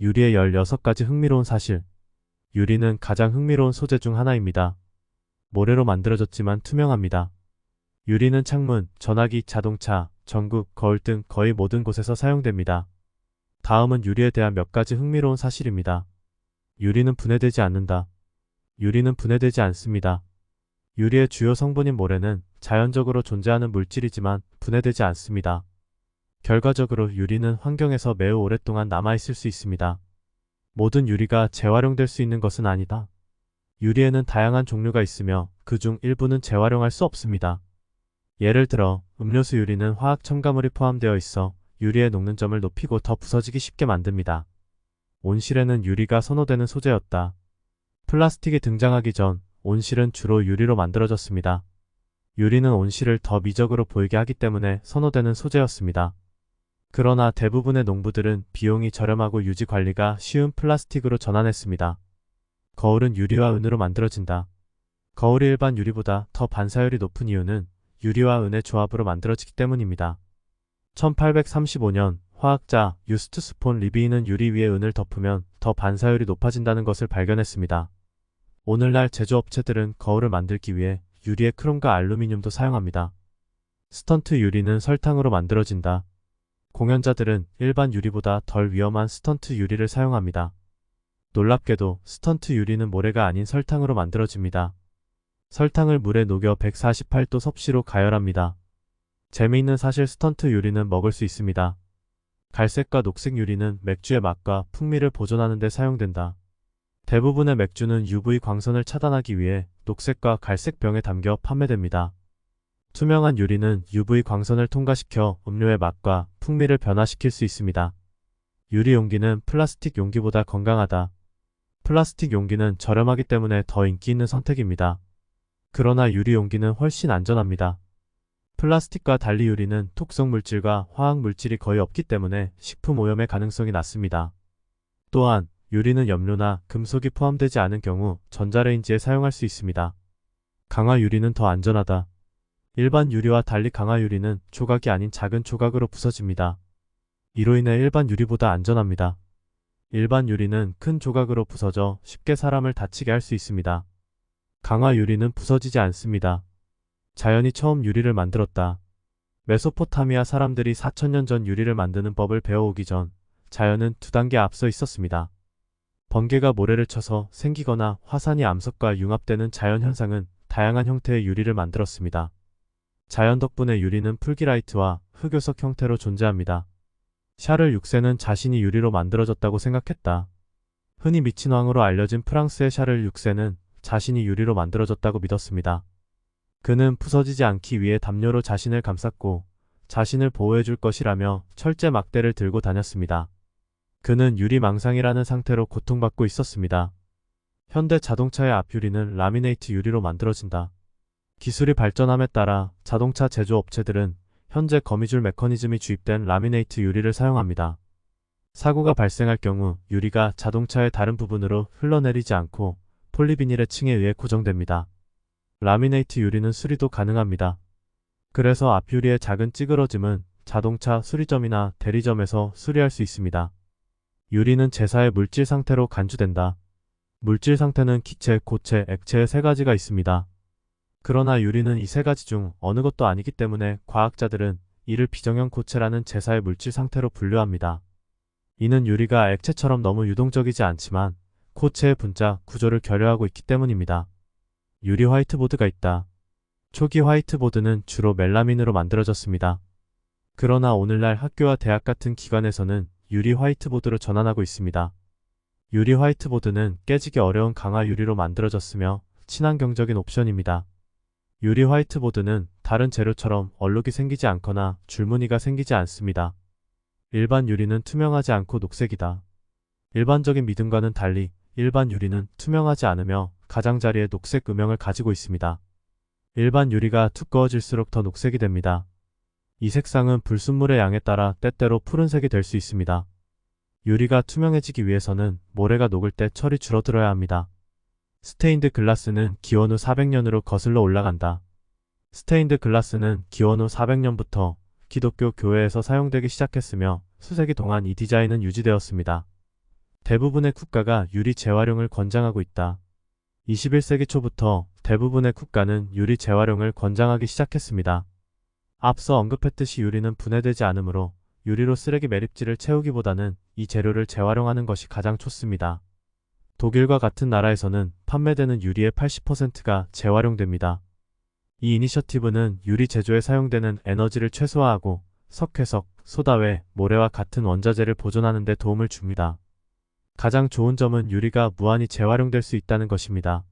유리의 16가지 흥미로운 사실. 유리는 가장 흥미로운 소재 중 하나입니다. 모래로 만들어졌지만 투명합니다. 유리는 창문, 전화기, 자동차, 전구, 거울 등 거의 모든 곳에서 사용됩니다. 다음은 유리에 대한 몇 가지 흥미로운 사실입니다. 유리는 분해되지 않는다. 유리는 분해되지 않습니다. 유리의 주요 성분인 모래는 자연적으로 존재하는 물질이지만 분해되지 않습니다. 결과적으로 유리는 환경에서 매우 오랫동안 남아있을 수 있습니다. 모든 유리가 재활용될 수 있는 것은 아니다. 유리에는 다양한 종류가 있으며 그중 일부는 재활용할 수 없습니다. 예를 들어 음료수 유리는 화학 첨가물이 포함되어 있어 유리의 녹는 점을 높이고 더 부서지기 쉽게 만듭니다. 온실에는 유리가 선호되는 소재였다. 플라스틱이 등장하기 전 온실은 주로 유리로 만들어졌습니다. 유리는 온실을 더 미적으로 보이게 하기 때문에 선호되는 소재였습니다. 그러나 대부분의 농부들은 비용이 저렴하고 유지 관리가 쉬운 플라스틱으로 전환했습니다. 거울은 유리와 은으로 만들어진다. 거울이 일반 유리보다 더 반사율이 높은 이유는 유리와 은의 조합으로 만들어지기 때문입니다. 1835년 화학자 유스투스 폰 리비이는 유리 위에 은을 덮으면 더 반사율이 높아진다는 것을 발견했습니다. 오늘날 제조업체들은 거울을 만들기 위해 유리에 크롬과 알루미늄도 사용합니다. 스턴트 유리는 설탕으로 만들어진다. 공연자들은 일반 유리보다 덜 위험한 스턴트 유리를 사용합니다. 놀랍게도 스턴트 유리는 모래가 아닌 설탕으로 만들어집니다. 설탕을 물에 녹여 148도 섭씨로 가열합니다. 재미있는 사실, 스턴트 유리는 먹을 수 있습니다. 갈색과 녹색 유리는 맥주의 맛과 풍미를 보존하는 데 사용된다. 대부분의 맥주는 UV 광선을 차단하기 위해 녹색과 갈색 병에 담겨 판매됩니다. 투명한 유리는 UV 광선을 통과시켜 음료의 맛과 풍미를 변화시킬 수 있습니다. 유리 용기는 플라스틱 용기보다 건강하다. 플라스틱 용기는 저렴하기 때문에 더 인기 있는 선택입니다. 그러나 유리 용기는 훨씬 안전합니다. 플라스틱과 달리 유리는 독성 물질과 화학 물질이 거의 없기 때문에 식품 오염의 가능성이 낮습니다. 또한 유리는 염료나 금속이 포함되지 않은 경우 전자레인지에 사용할 수 있습니다. 강화 유리는 더 안전하다. 일반 유리와 달리 강화 유리는 조각이 아닌 작은 조각으로 부서집니다. 이로 인해 일반 유리보다 안전합니다. 일반 유리는 큰 조각으로 부서져 쉽게 사람을 다치게 할 수 있습니다. 강화 유리는 부서지지 않습니다. 자연이 처음 유리를 만들었다. 메소포타미아 사람들이 4000년 전 유리를 만드는 법을 배워오기 전 자연은 2단계 앞서 있었습니다. 번개가 모래를 쳐서 생기거나 화산이 암석과 융합되는 자연현상은 다양한 형태의 유리를 만들었습니다. 자연 덕분에 유리는 풀기라이트와 흑요석 형태로 존재합니다. 샤를 6세는 자신이 유리로 만들어졌다고 생각했다. 흔히 미친 왕으로 알려진 프랑스의 샤를 6세는 자신이 유리로 만들어졌다고 믿었습니다. 그는 부서지지 않기 위해 담요로 자신을 감쌌고 자신을 보호해줄 것이라며 철제 막대를 들고 다녔습니다. 그는 유리망상이라는 상태로 고통받고 있었습니다. 현대 자동차의 앞유리는 라미네이트 유리로 만들어진다. 기술이 발전함에 따라 자동차 제조업체들은 현재 거미줄 메커니즘이 주입된 라미네이트 유리를 사용합니다. 사고가 발생할 경우 유리가 자동차의 다른 부분으로 흘러내리지 않고 폴리비닐의 층에 의해 고정됩니다. 라미네이트 유리는 수리도 가능합니다. 그래서 앞유리의 작은 찌그러짐은 자동차 수리점이나 대리점에서 수리할 수 있습니다. 유리는 제사의 물질 상태로 간주된다. 물질 상태는 기체, 고체, 액체의 3가지가 있습니다. 그러나 유리는 이 3가지 중 어느 것도 아니기 때문에 과학자들은 이를 비정형 고체라는 제사의 물질 상태로 분류합니다. 이는 유리가 액체처럼 너무 유동적이지 않지만 고체의 분자, 구조를 결여하고 있기 때문입니다. 유리 화이트보드가 있다. 초기 화이트보드는 주로 멜라민으로 만들어졌습니다. 그러나 오늘날 학교와 대학 같은 기관에서는 유리 화이트보드로 전환하고 있습니다. 유리 화이트보드는 깨지기 어려운 강화 유리로 만들어졌으며 친환경적인 옵션입니다. 유리 화이트보드는 다른 재료처럼 얼룩이 생기지 않거나 줄무늬가 생기지 않습니다. 일반 유리는 투명하지 않고 녹색이다. 일반적인 믿음과는 달리 일반 유리는 투명하지 않으며 가장자리에 녹색 음영을 가지고 있습니다. 일반 유리가 두꺼워질수록 더 녹색이 됩니다. 이 색상은 불순물의 양에 따라 때때로 푸른색이 될 수 있습니다. 유리가 투명해지기 위해서는 모래가 녹을 때 철이 줄어들어야 합니다. 스테인드 글라스는 기원 후 400년으로 거슬러 올라간다. 스테인드 글라스는 기원 후 400년부터 기독교 교회에서 사용되기 시작했으며 수세기 동안 이 디자인은 유지되었습니다. 대부분의 국가가 유리 재활용을 권장하고 있다. 21세기 초부터 대부분의 국가는 유리 재활용을 권장하기 시작했습니다. 앞서 언급했듯이 유리는 분해되지 않으므로 유리로 쓰레기 매립지를 채우기보다는 이 재료를 재활용하는 것이 가장 좋습니다. 독일과 같은 나라에서는 판매되는 유리의 80%가 재활용됩니다. 이 이니셔티브는 유리 제조에 사용되는 에너지를 최소화하고 석회석, 소다외, 모래와 같은 원자재를 보존하는 데 도움을 줍니다. 가장 좋은 점은 유리가 무한히 재활용될 수 있다는 것입니다.